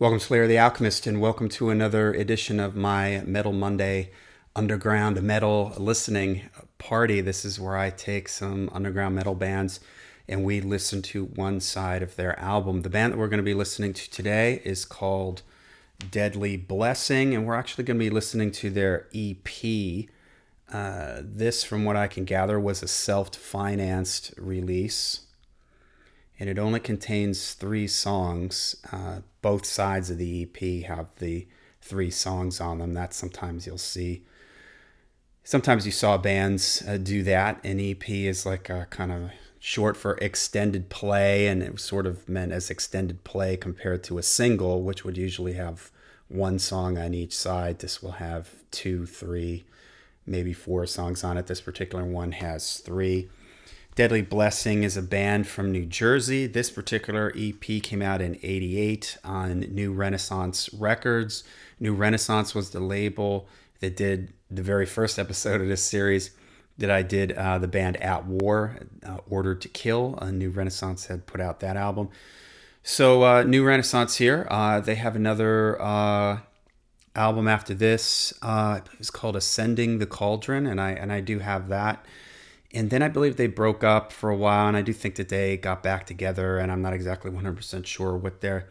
Welcome to Larry the Alchemist, and welcome to another edition of my Metal Monday underground metal listening party. This is where I take some underground metal bands and we listen to one side of their album. The band that we're going to be listening to today is called Deadly Blessing, and we're actually going to be listening to their EP. This, from what I can gather, was a self-financed release. And it only contains 3 songs. Both sides of the EP have the 3 songs on them. That sometimes you'll see. Sometimes you saw bands do that. An EP is like a kind of short for extended play, and it was sort of meant as extended play compared to a single, which would usually have 1 song on each side. This will have 2, 3, maybe 4 songs on it. This particular one has 3. Deadly Blessing is a band from New Jersey. This particular EP came out in '88 on New Renaissance Records. New Renaissance was the label that did the very first episode of this series that I did, the band At War, Ordered to Kill. New Renaissance had put out that album. So New Renaissance here. They have another album after this. It's called Ascending the Cauldron, and I do have that. And then I believe they broke up for a while, and I do think that they got back together, and I'm not exactly 100% sure what their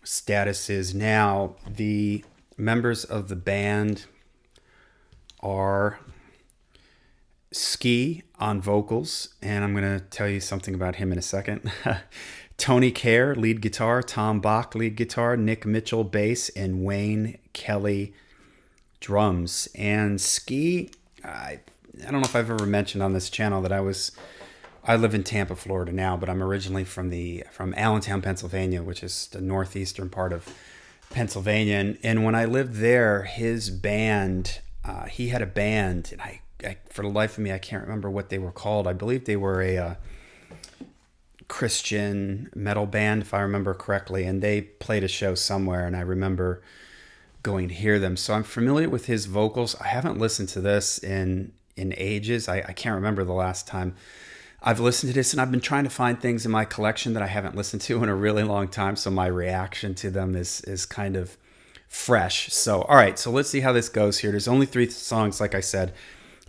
status is now. The members of the band are Ski on vocals, and I'm going to tell you something about him in a second. Tony Kerr, lead guitar, Tom Bach, lead guitar, Nick Mitchell, bass, and Wayne Kelly, drums. And Ski, I don't know if I've ever mentioned on this channel that I live in Tampa, Florida now, but I'm originally from Allentown, Pennsylvania, which is the northeastern part of Pennsylvania. And when I lived there, his band, he had a band, and I for the life of me, I can't remember what they were called. I believe they were a Christian metal band, if I remember correctly, and they played a show somewhere, and I remember going to hear them. So I'm familiar with his vocals. I haven't listened to this in ages. I can't remember the last time I've listened to this, and I've been trying to find things in my collection that I haven't listened to in a really long time, so my reaction to them is kind of fresh. So, all right, so let's see how this goes here. There's only 3 songs, like I said.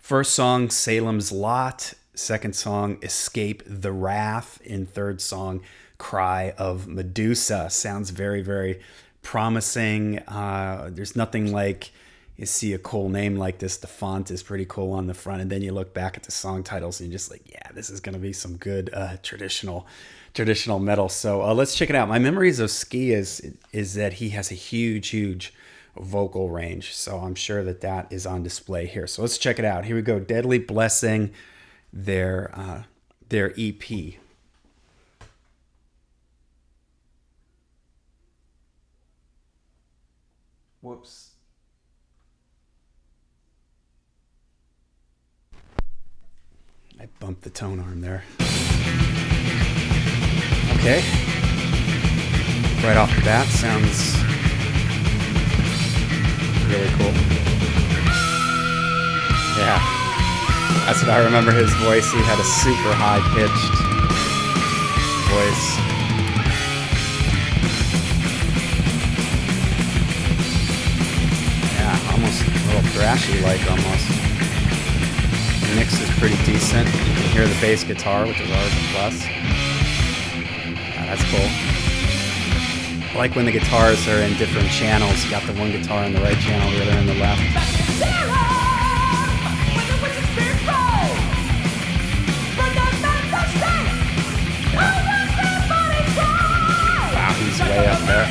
First song, Salem's Lot. Second song, Escape the Wrath. And third song, Cry of Medusa. Sounds very, very promising. There's nothing like you see a cool name like this. The font is pretty cool on the front, and then you look back at the song titles and you're just like, yeah, this is going to be some good traditional metal. So let's check it out. My memories of Ski is that he has a huge vocal range, so I'm sure that is on display here. So let's check it out. Here we go. Deadly Blessing, their EP. Whoops. I bumped the tone arm there. Okay. Right off the bat, sounds really cool. Yeah. That's what I remember his voice. He had a super high-pitched voice. Yeah, almost a little thrashy-like almost. The mix is pretty decent. You can hear the bass guitar, which is always a plus. Yeah, that's cool. I like when the guitars are in different channels. You got the one guitar in the right channel, the other in the left. Wow, he's way up there.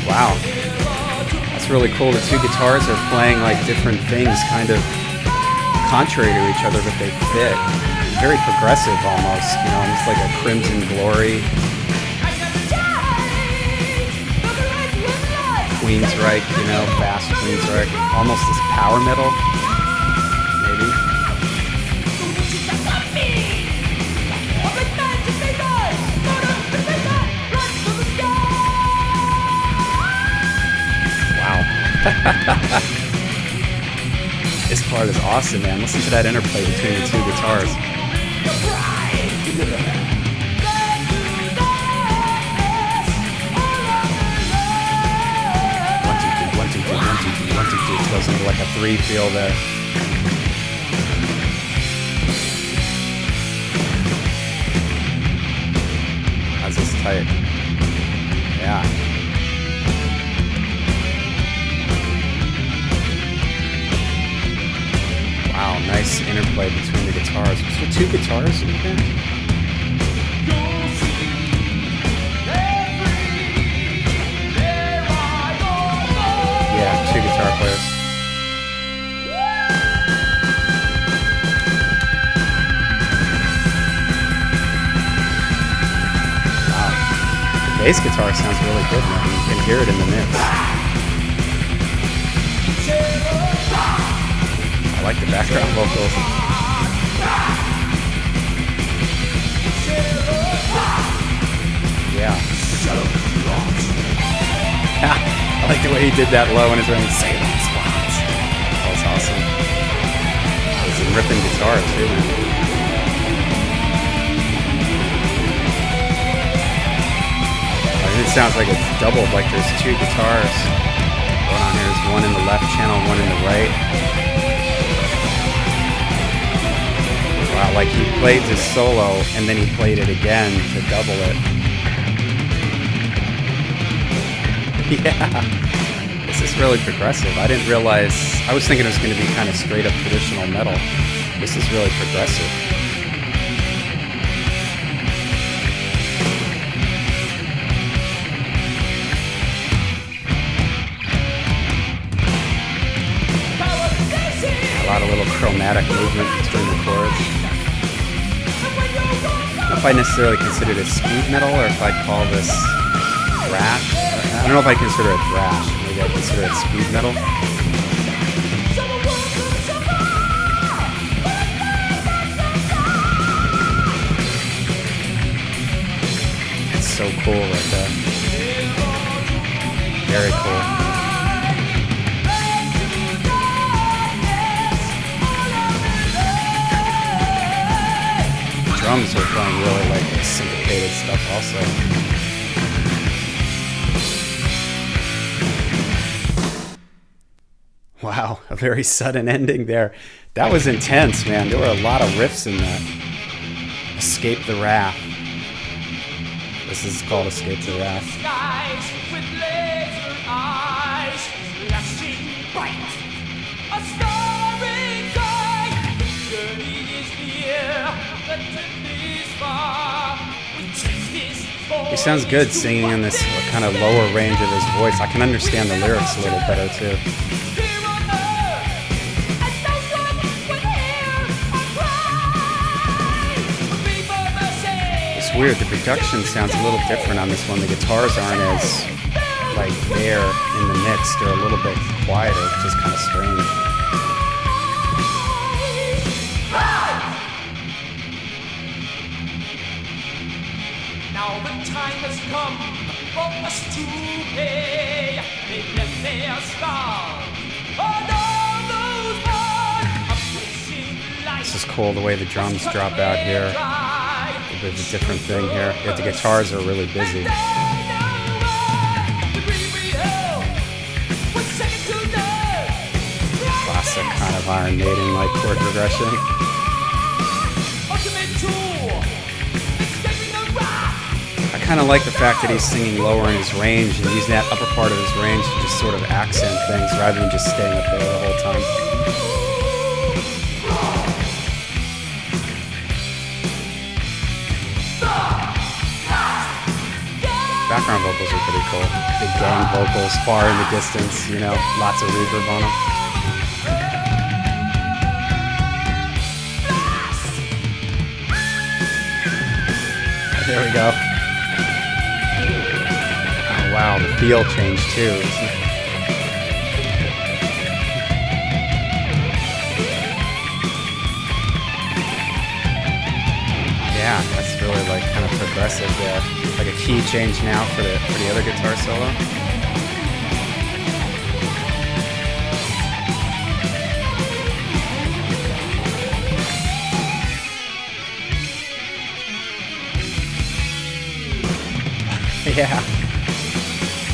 Wow, that's really cool. The 2 guitars are playing like different things, kind of contrary to each other, but they fit. Very progressive almost, almost like a Crimson Glory, Queensryche, fast Queensryche, almost this power metal, maybe. Wow. This part is awesome, man. Listen to that interplay between the two guitars. One, two, three, one, two, three, one, two, three. It goes into like a 3 feel there. That's just tight. Yeah. Wow, nice interplay between the guitars. Was there 2 guitars in the band? Yeah, 2 guitar players. Wow. The bass guitar sounds really good, man. You can hear it in the mix. I like the background vocals. Yeah. I like the way he did that low in his ring. Say that spots. That was awesome. There's some ripping guitar too, man. It sounds like it's doubled, like there's 2 guitars going on here. There's one in the left channel, one in the right. Wow, like he played this solo and then he played it again to double it. Yeah, this is really progressive. I didn't realize, I was thinking it was going to be kind of straight up traditional metal. This is really progressive. A lot of little chromatic movement between the chords. I don't know if I necessarily consider this speed metal or if I'd call this thrash. I don't know if I consider it thrash. Maybe I consider it speed metal. It's so cool like that. Very cool. Drums are playing really like syncopated stuff also. Wow, a very sudden ending there. That was intense, man. There were a lot of riffs in that. Escape the Wrath. This is called Escape the Wrath. He sounds good singing in this kind of lower range of his voice. I can understand the lyrics a little better too. It's weird, the production sounds a little different on this one. The guitars aren't as like there in the mix. They're a little bit quieter, which is kind of strange. Now the time has come for us to pay. They left their scars on all those born. This is cool, the way the drums drop out here. A bit of a different thing here. Yet the guitars are really busy. Classic kind of Iron Maiden-like chord progression. I kind of like the fact that he's singing lower in his range and using that upper part of his range to just sort of accent things rather than just staying up there the whole time. Background vocals are pretty cool. Big gang vocals far in the distance, you know, lots of reverb on them. There we go. Wow, the feel changed too. Yeah, that's really like kind of progressive there. Like a key change now for the other guitar solo. Yeah,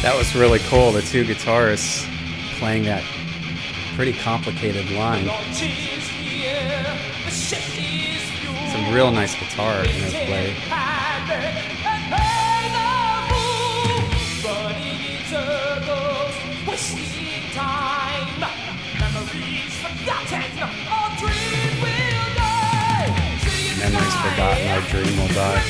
that was really cool. The two guitarists playing that pretty complicated line. Some real nice guitar interplay. Memories forgotten, our dream will die.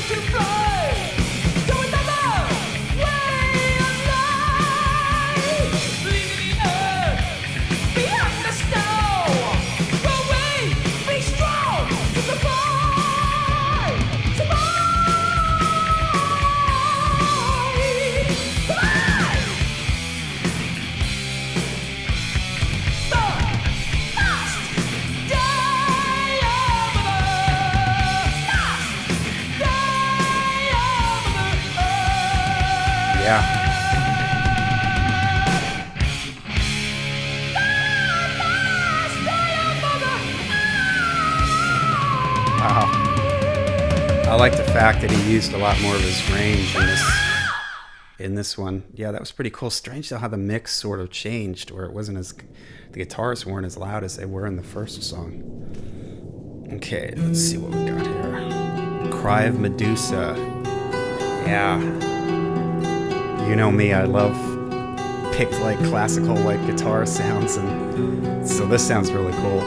Yeah. Wow. I like the fact that he used a lot more of his range in this one. Yeah, that was pretty cool. Strange though how the mix sort of changed, where it wasn't as the guitars weren't as loud as they were in the first song. Okay, let's see what we got here. Cry of Medusa. Yeah. You know me, I love picked like classical like guitar sounds, and so this sounds really cool.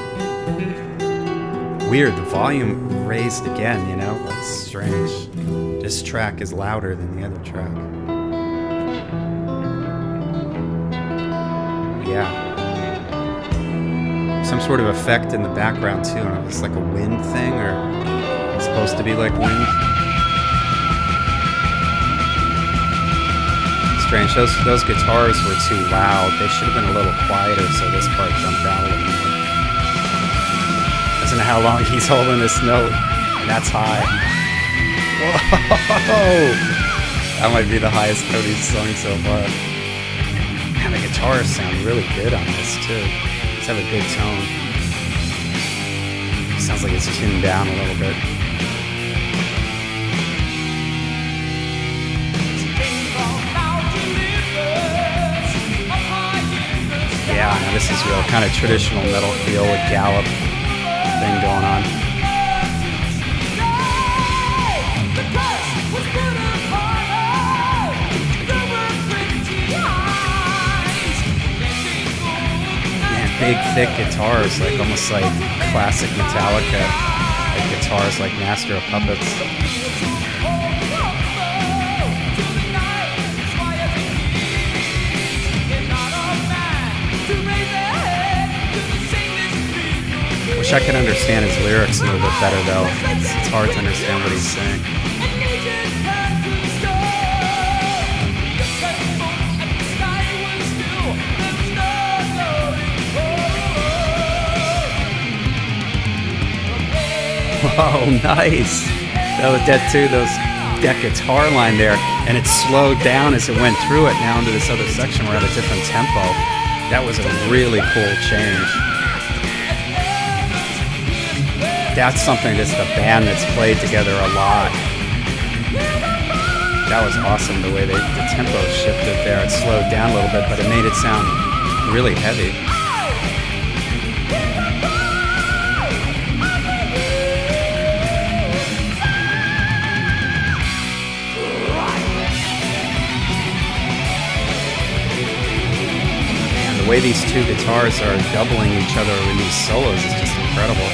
Weird, the volume raised again, you know? That's strange. This track is louder than the other track. Yeah. Some sort of effect in the background too. I don't know if it's like a wind thing or it's supposed to be like wind. Strange. Those guitars were too loud. They should have been a little quieter, so this part jumped out a little bit. Listen to how long he's holding this note. And that's high. Whoa! That might be the highest note he's sung so far. Man, the guitars sound really good on this too. Just have a good tone. Sounds like it's tuned down a little bit. Yeah, now this is real kind of traditional metal feel with Gallop thing going on. Man, big thick guitars, like almost like classic Metallica, like guitars like Master of Puppets. Wish I could understand his lyrics a little bit better though. It's hard to understand what he's saying. Whoa, nice. That guitar line there, and it slowed down as it went through it now into this other section. We're at a different tempo. That was a really cool change. That's something that's the band that's played together a lot. That was awesome the way the tempo shifted there. It slowed down a little bit, but it made it sound really heavy. And the way these two guitars are doubling each other in these solos is just incredible.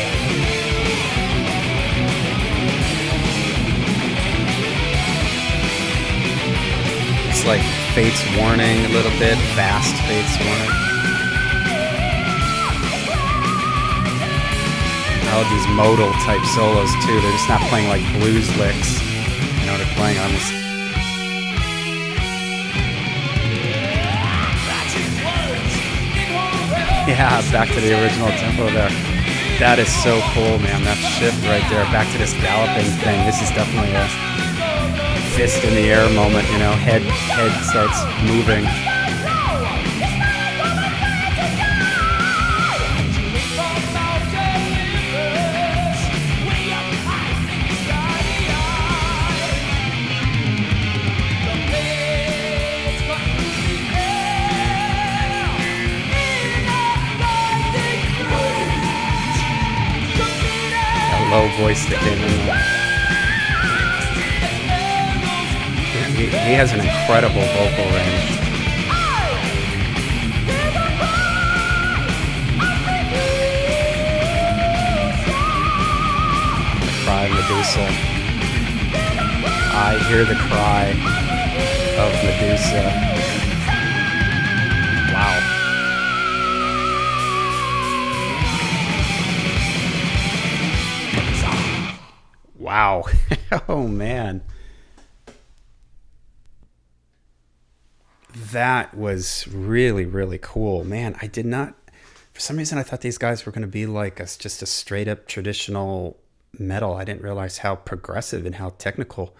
Like Fate's Warning a little bit, fast Fate's Warning. All these modal type solos too. They're just not playing like blues licks. You know, they're playing on this. Yeah, back to the original tempo there. That is so cool, man. That shift right there, back to this galloping thing. This is definitely a fist in the air moment, you know, head starts moving. low voice that came in there. He has an incredible vocal range. Cry Medusa. I hear the cry of Medusa. Wow. Wow. Oh man. That was really, really cool. Man, I did not, for some reason, I thought these guys were going to be like just a straight up traditional metal. I didn't realize how progressive and how technical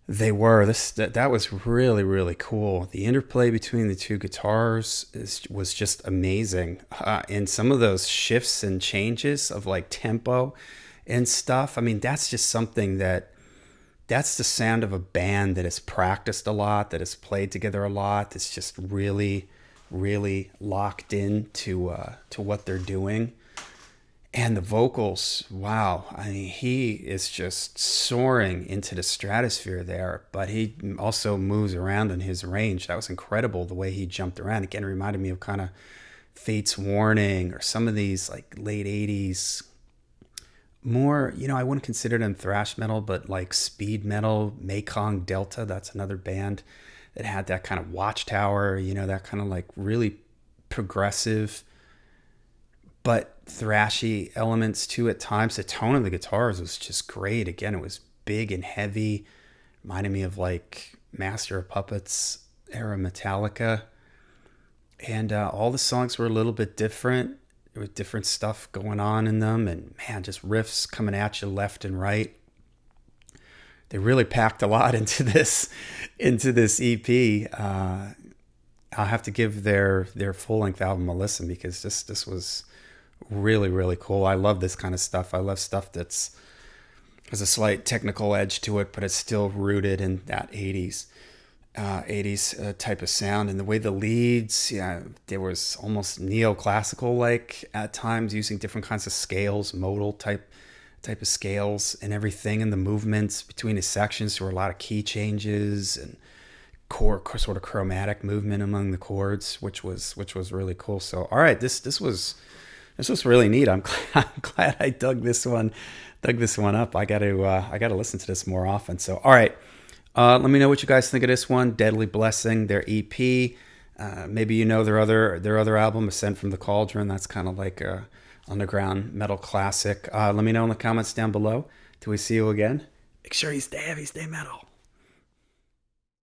they were. That was really, really cool. The interplay between the two guitars was just amazing. And some of those shifts and changes of like tempo and stuff. I mean, that's just something that's the sound of a band that has practiced a lot, that has played together a lot, that's just really, really locked in to what they're doing. And the vocals, wow. I mean, he is just soaring into the stratosphere there, but he also moves around in his range. That was incredible, the way he jumped around. Again, it reminded me of kind of Fate's Warning or some of these like late 80s more, I wouldn't consider them thrash metal, but like speed metal. Mekong Delta, that's another band that had that kind of Watchtower, that kind of like really progressive but thrashy elements to at times. The tone of the guitars was just great. Again, it was big and heavy, reminded me of like Master of Puppets era Metallica. And all the songs were a little bit different, with different stuff going on in them, and man, just riffs coming at you left and right. They really packed a lot into this EP. I'll have to give their full length album a listen, because this was really, really cool. I love this kind of stuff. I love stuff has a slight technical edge to it, but it's still rooted in that 80s type of sound. And the way the leads, there was almost neoclassical like at times, using different kinds of scales, modal type of scales and everything, and the movements between the sections. There were a lot of key changes and sort of chromatic movement among the chords, which was really cool. So all right, this was really neat. I'm glad I dug this one up. I got to listen to this more often. So all right. Let me know what you guys think of this one, Deadly Blessing, their EP. Maybe their other album, Ascent from the Cauldron. That's kind of like a underground metal classic. Let me know in the comments down below. Till we see you again, make sure you stay heavy, stay metal.